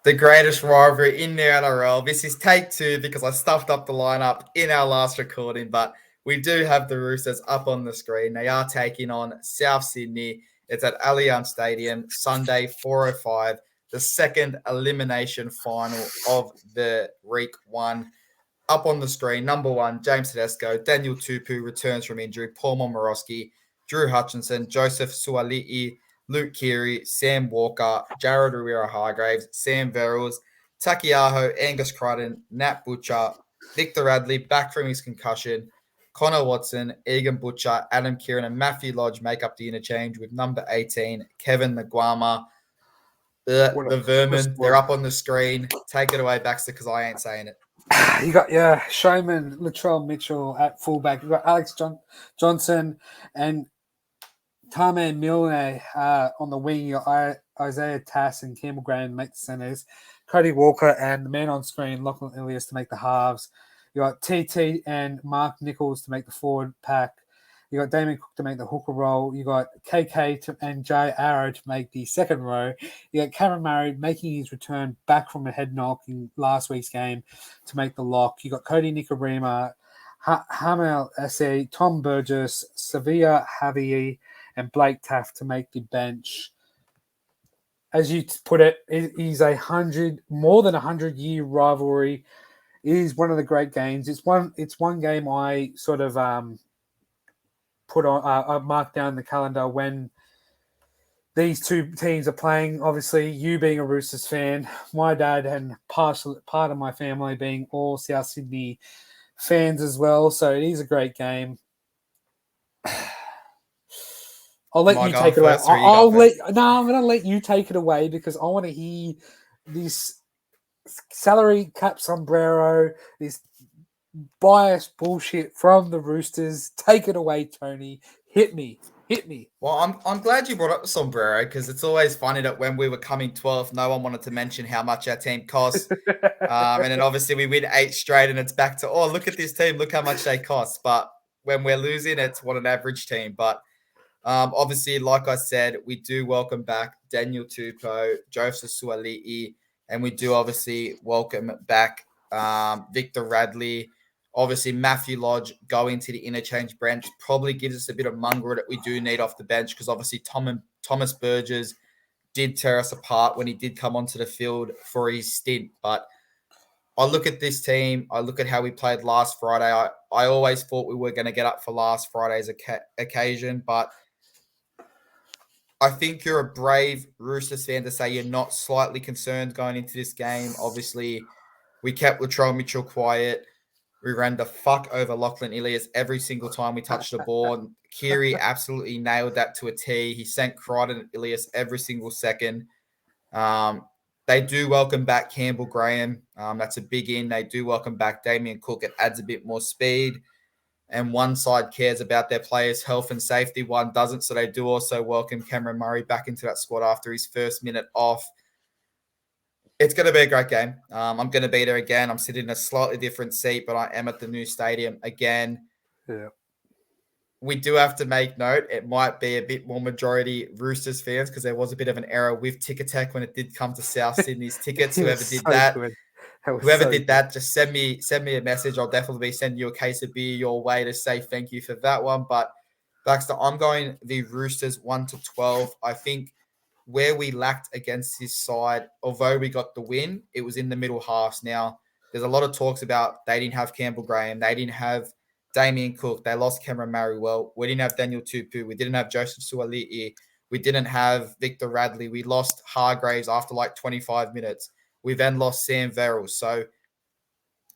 The greatest rivalry in the NRL. This is take two because I stuffed up the lineup in our last recording, but we do have the Roosters up on the screen. They are taking on South Sydney. It's at Allianz Stadium, Sunday, 4:05, the second elimination final of the Week 1. Up on the screen, number 1, James Tedesco, Daniel Tupu returns from injury, Paul Momorowski, Drew Hutchinson, Joseph Suali'i, Luke Keary, Sam Walker, Jared Rivera-Hargraves, Sam Verrills, Takiaho, Angus Crichton, Nat Butcher, Victor Radley back from his concussion, Connor Watson, Egan Butcher, Adam Kieran, and Matthew Lodge make up the interchange with number 18, Kevin Naguama. The Vermin, they're up on the screen. Take it away, Baxter, because I ain't saying it. You got Showman, Latrell Mitchell at fullback. You got Alex Johnson and Tarman Milne on the wing. You got Isaiah Tass and Campbell Graham make the centers. Cody Walker and the man on screen, Lachlan Ilias, to make the halves. You got TT and Mark Nichols to make the forward pack. You got Damien Cook to make the hooker role. You got KK and Jay Arrow to make the second row. You got Cameron Murray making his return back from a head knock in last week's game to make the lock. You got Cody Nikorima, Hamel Esse, Tom Burgess, Sevilla Javier, and Blake Taft to make the bench. As you put it, it is more than 100-year rivalry. It is one of the great games. It's one game I sort of put on. I marked down the calendar when these two teams are playing. Obviously, you being a Roosters fan, my dad and part of my family being all South Sydney fans as well. So it is a great game. I'll let you take it away. I'm going to let you take it away because I want to hear this salary cap sombrero, this biased bullshit from the Roosters. Take it away, Tony. Hit me. Well, I'm glad you brought up the sombrero because it's always funny that when we were coming 12th, no one wanted to mention how much our team costs. And then obviously we win 8 straight and it's back to, oh, look at this team. Look how much they cost. But when we're losing, it's what an average team. But obviously, like I said, we do welcome back Daniel Tupou, Joseph Suali'i, and we do obviously welcome back Victor Radley. Obviously, Matthew Lodge going to the interchange bench probably gives us a bit of mongrel that we do need off the bench because obviously Thomas Burgess did tear us apart when he did come onto the field for his stint. But I look at this team. I look at how we played last Friday. I always thought we were going to get up for last Friday's occasion, but I think you're a brave Roosters fan to say you're not slightly concerned going into this game. Obviously, we kept Latrell Mitchell quiet. We ran the fuck over Lachlan Ilias every single time we touched the ball. Keary absolutely nailed that to a T. He sent Crichton and Ilias every single second. They do welcome back Campbell Graham. That's a big in. They do welcome back Damien Cook. It adds a bit more speed. And one side cares about their players' health and safety, one doesn't. So they do also welcome Cameron Murray back into that squad after his first minute off. It's going to be a great game. I'm going to be there again. I'm sitting in a slightly different seat, but I am at the new stadium again. Yeah. We do have to make note. It might be a bit more majority Roosters fans because there was a bit of an error with Ticketek when it did come to South Sydney's tickets. Whoever did that. Whoever did that, just send me a message. I'll definitely be sending you a case of beer your way to say thank you for that one. But Baxter, I'm going the Roosters 1-12. I think where we lacked against his side, although we got the win, it was in the middle halves. Now, there's a lot of talks about they didn't have Campbell Graham. They didn't have Damien Cook. They lost Cameron Murray. Well, we didn't have Daniel Tupu. We didn't have Joseph Suali'i. We didn't have Victor Radley. We lost Hargraves after like 25 minutes. We then lost Sam Verrills. So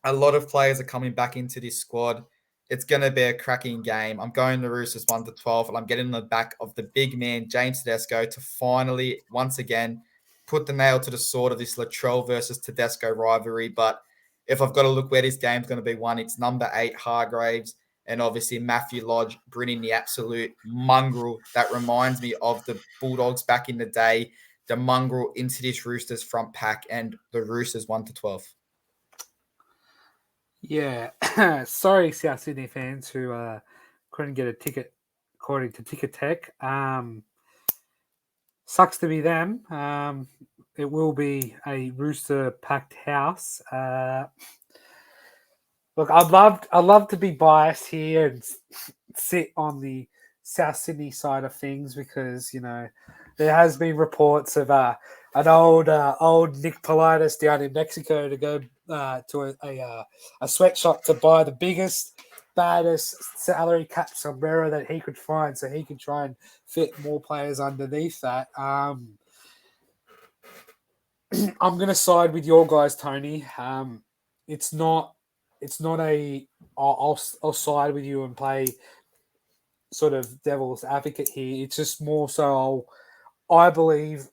a lot of players are coming back into this squad. It's going to be a cracking game. I'm going to Roosters 1-12, and I'm getting on the back of the big man, James Tedesco, to finally, once again, put the nail to the sword of this Latrell versus Tedesco rivalry. But if I've got to look where this game's going to be won, it's number 8, Hargraves, and obviously Matthew Lodge bringing the absolute mongrel that reminds me of the Bulldogs back in the day, the mongrel into this Roosters front pack, and the Roosters 1-12. Yeah. Sorry, South Sydney fans who couldn't get a ticket according to Ticketek. Sucks to be them. it will be a Rooster packed house. Look, I'd love to be biased here and sit on the South Sydney side of things because there has been reports of an old Nick Politis down in Mexico to go to a sweatshop to buy the biggest, baddest salary cap sombrero that he could find, so he could try and fit more players underneath that. I'm going to side with your guys, Tony. It's not a. I'll side with you and play sort of devil's advocate here. It's just more so I believe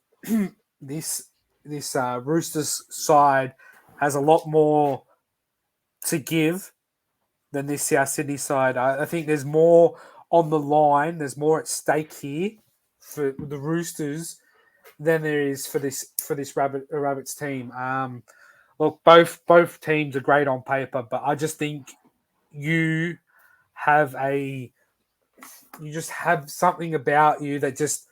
this Roosters side has a lot more to give than this South Sydney side. I think there's more on the line. There's more at stake here for the Roosters than there is for this Rabbits team. Look, both teams are great on paper, but I just think you just have something about you that just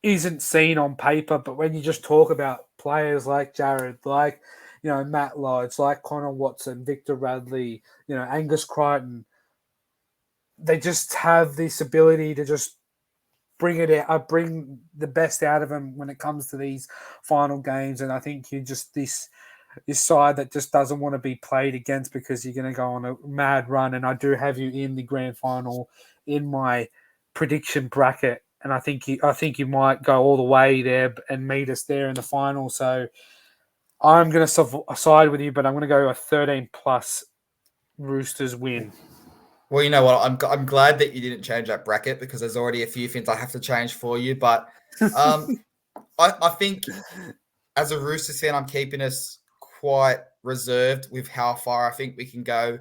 isn't seen on paper. But when you just talk about players like Jared, like Matt Lodge, like Connor Watson, Victor Radley, Angus Crichton, they just have this ability to just bring it out, bring the best out of them when it comes to these final games. And I think you just this side that just doesn't want to be played against because you're going to go on a mad run. And I do have you in the grand final in my prediction bracket, and I think you might go all the way there and meet us there in the final. So I'm going to side with you, but I'm going to go a 13+ Roosters win. Well, you know what? I'm glad that you didn't change that bracket because there's already a few things I have to change for you. But I think as a Roosters fan, I'm keeping us quite reserved with how far I think we can go.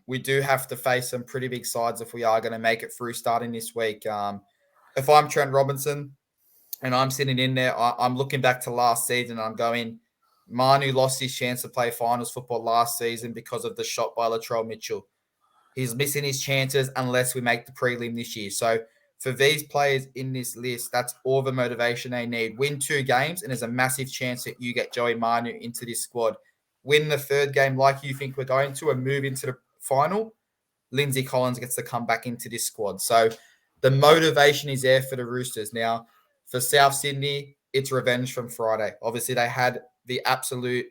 We do have to face some pretty big sides if we are going to make it through starting this week. If I'm Trent Robinson and I'm sitting in there, I'm looking back to last season and I'm going, Manu lost his chance to play finals football last season because of the shot by Latrell Mitchell. He's missing his chances unless we make the prelim this year. So for these players in this list, that's all the motivation they need. Win 2 games, and there's a massive chance that you get Joey Manu into this squad. Win the 3rd game like you think we're going to and move into the final, Lindsay Collins gets to come back into this squad. So the motivation is there for the Roosters. Now, for South Sydney, it's revenge from Friday. Obviously, they had the absolute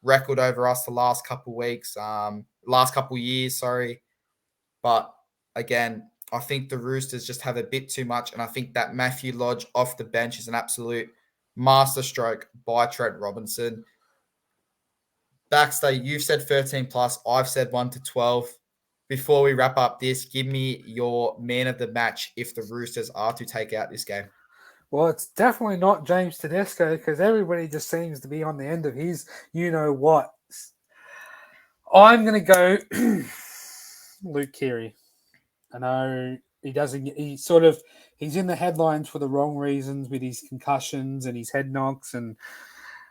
record over us the last couple years, sorry. But again, I think the Roosters just have a bit too much. And I think that Matthew Lodge off the bench is an absolute masterstroke by Trent Robinson. Baxter, you've said 13+. I've said 1-12. Before we wrap up this, give me your man of the match if the Roosters are to take out this game. Well, it's definitely not James Tedesco because everybody just seems to be on the end of his you-know-what. I'm going to go Luke Keary. I know he's in the headlines for the wrong reasons with his concussions and his head knocks and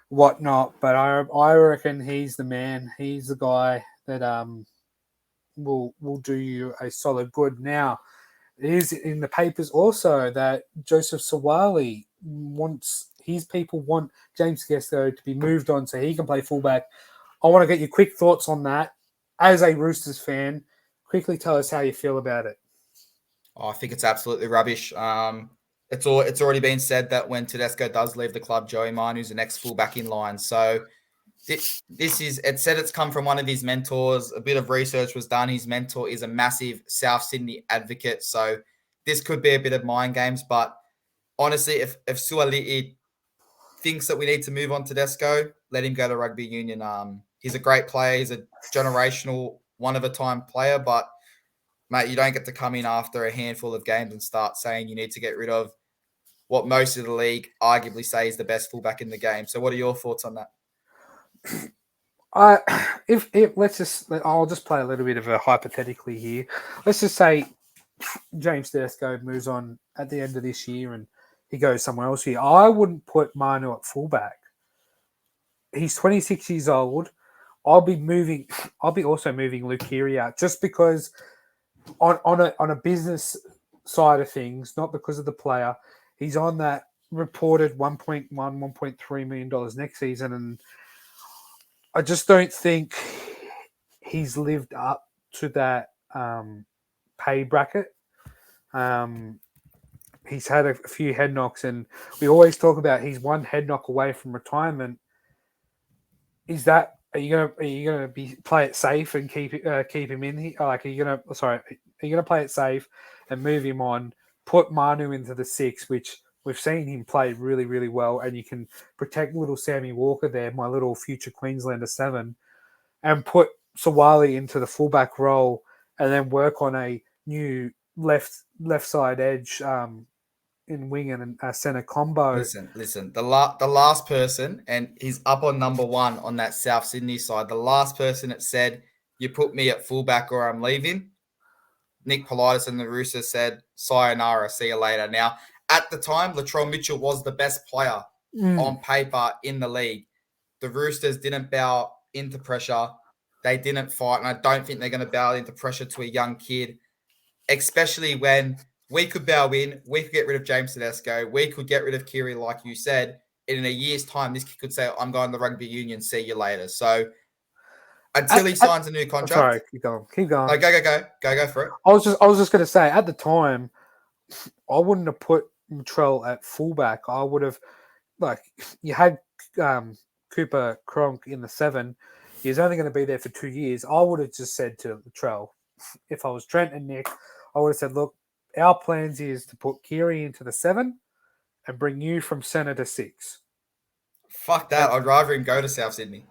whatnot, but I reckon he's the man. He's the guy that will do you a solid good. Now, it is in the papers also that Joseph Sawali people want James Tedesco to be moved on so he can play fullback. I want to get your quick thoughts on that. As a Roosters fan, quickly tell us how you feel about it. I think it's absolutely rubbish. It's already been said that when Tedesco does leave the club, Joey Manu's the next fullback in line. So it's come from one of his mentors. A bit of research was done. His mentor is a massive South Sydney advocate. So this could be a bit of mind games. But honestly, if Suali'i thinks that we need to move on Tedesco, let him go to rugby union. He's a great player. He's a generational, one-of-a-time player. But, mate, you don't get to come in after a handful of games and start saying you need to get rid of what most of the league arguably say is the best fullback in the game. So what are your thoughts on that? I'll just play a little bit of a hypothetically here. Let's just say James Tedesco moves on at the end of this year and he goes somewhere else here. I wouldn't put Manu at fullback. He's 26 years old. I'll be also moving Luke Keary out just because on a business side of things, not because of the player. He's on that reported $1.3 million next season, and I just don't think he's lived up to that pay bracket. He's had a few head knocks, and we always talk about he's one head knock away from retirement. Are you gonna play it safe and keep him in here? Like, are you gonna play it safe and move him on? Put Manu into the 6, which we've seen him play really, really well, and you can protect little Sammy Walker there, my little future Queenslander 7, and put Sawali into the fullback role, and then work on a new left side edge in wing and centre combo. Listen. The last person, and he's up on number 1 on that South Sydney side. The last person that said, "You put me at fullback or I'm leaving," Nick Politis and the Roosters said, "Sayonara, see you later." Now, at the time, Latrell Mitchell was the best player on paper in the league. The Roosters didn't bow into pressure. They didn't fight, and I don't think they're going to bow into pressure to a young kid, especially when we could bow in, we could get rid of James Tedesco, we could get rid of Kiri, like you said, and in a year's time, this kid could say, "I'm going to rugby union, see you later." So until he signs a new contract. Sorry, keep going. No, go for it. I was just going to say, at the time, I wouldn't have put Latrell at fullback. I would have, you had Cooper Cronk in the 7. He's only going to be there for 2 years. I would have just said to Latrell, if I was Trent and Nick, I would have said, "Look, our plans is to put Kiri into the 7 and bring you from centre to 6. Fuck that. I'd rather him go to South Sydney.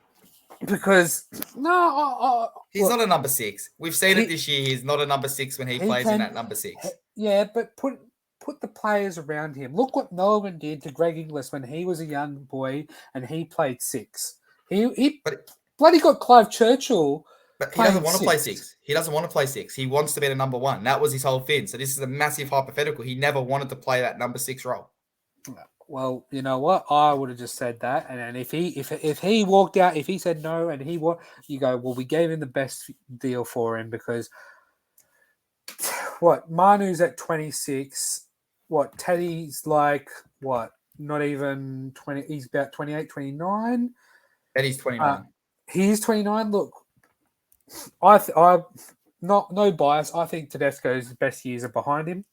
Because, he's not a number 6. We've seen it this year. He's not a number 6 when he plays in that number 6. Yeah, but put the players around him. Look what Melbourne did to Greg Inglis when he was a young boy and he played 6. He bloody got Clive Churchill. But he doesn't want to play 6. He doesn't want to play 6. He wants to be the number 1. That was his whole thing. So this is a massive hypothetical. He never wanted to play that number 6 role. Well, you know what? I would have just said that, and then if he walked out, if he said no, and you go, well, we gave him the best deal for him because Manu's at 26, Teddy's not even 20, he's about 28, 29. Teddy's 29. He's 29. Look, I no bias. I think Tedesco's best years are behind him.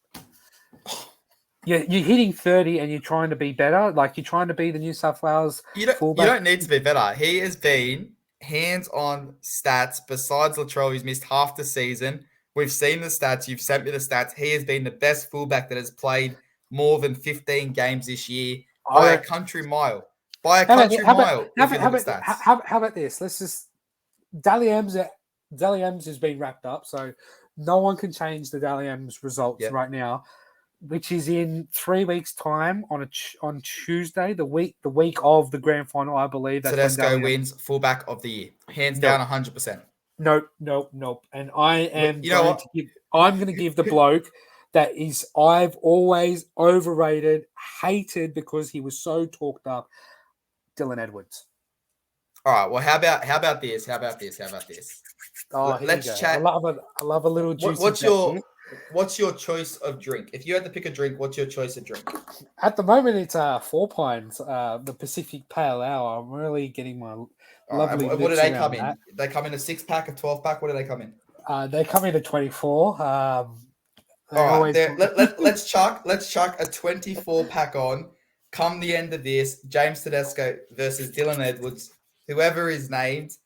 You're hitting 30 and you're trying to be better. Like, you're trying to be the New South Wales fullback. You don't need to be better. He has been hands-on stats. Besides Latrell, who's missed half the season. We've seen the stats. You've sent me the stats. He has been the best fullback that has played more than 15 games this year by a country mile. How about this? Let's just... Dally M's has been wrapped up, so no one can change the Dally M's results right now, which is in 3 weeks' time on Tuesday, the week of the grand final, I believe. Tedesco wins fullback of the year, hands down, 100%. Nope. And I am I'm going to give the bloke that is I've always overrated, hated because he was so talked up, Dylan Edwards. All right. Well, how about this? Oh, let's chat. I love a little juicy. What's your choice of drink? If you had to pick a drink, what's your choice of drink? At the moment, it's 4 Pines, the Pacific Pale Ale. I'm really getting my lovely. What do they come in? They come in a 6-pack, a 12-pack. What do they come in? They come in a 24. All right. Let's chuck a 24-pack on. Come the end of this, James Tedesco versus Dylan Edwards. Whoever is named,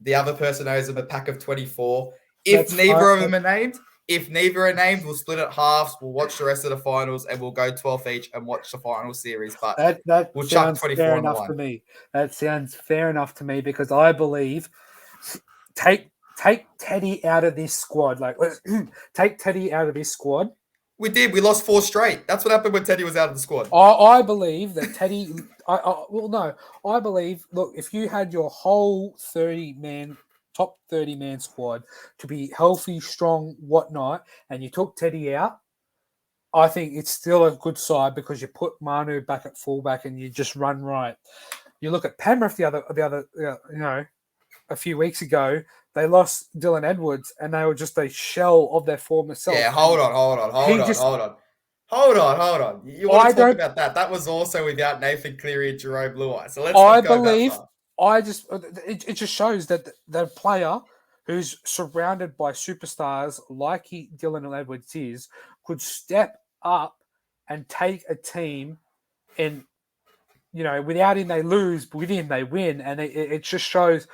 the other person owes them a pack of 24. If neither of them are named, we'll split it halves. We'll watch the rest of the finals and we'll go 12 each and watch the final series. But that we'll chuck 24 fair on enough one. to me. That sounds fair enough to me because I believe take Teddy out of this squad. Take Teddy out of this squad. We did. We lost 4 straight. That's what happened when Teddy was out of the squad. I believe that Teddy. I believe. Look, if you had your whole top 30-man squad to be healthy, strong, whatnot, and you took Teddy out, I think it's still a good side because you put Manu back at fullback and you just run right. You look at Penrith a few weeks ago. They lost Dylan Edwards and they were just a shell of their former self. Yeah, hold on. Hold on. You want I to talk don't. about that? That was also without Nathan Cleary and Jerome Luai. So let's I not go that believe. far. It just shows that the player who's surrounded by superstars like Dylan Edwards is could step up and take a team, and without him they lose, with him they win, and it just shows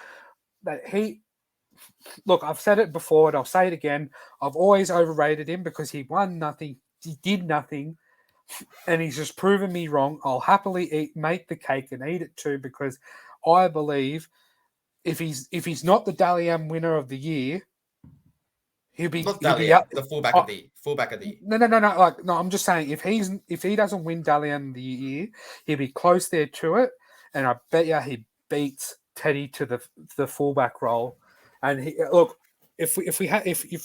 that he. Look, I've said it before and I'll say it again. I've always overrated him because he won nothing, he did nothing, and he's just proven me wrong. I'll happily make the cake and eat it too, because I believe if he's not the Dally M winner of the year, he'll be Not he'll be Dalian, up. the fullback of the year. Fullback of the year. No. No. I'm just saying if he doesn't win Dally M the year, he'll be close there to it, and I bet you he beats Teddy to the fullback role. And look, if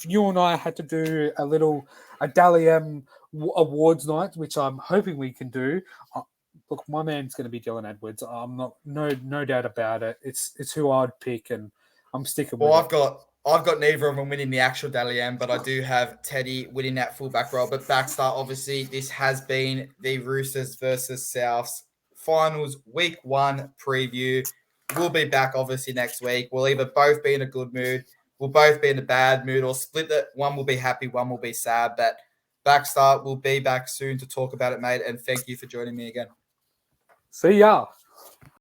you and I had to do a Dally M awards night, which I'm hoping we can do. Look, my man's going to be Dylan Edwards. I'm not no doubt about it. It's who I'd pick, and I'm sticking with it. I've got neither of them winning the actual Dally M, but I do have Teddy winning that fullback role. But Baxter, obviously, this has been the Roosters versus Souths finals week 1 preview. We'll be back obviously next week. We'll either both be in a good mood, we'll both be in a bad mood, or split it. One will be happy, one will be sad. But Baxter will be back soon to talk about it, mate. And thank you for joining me again. See ya.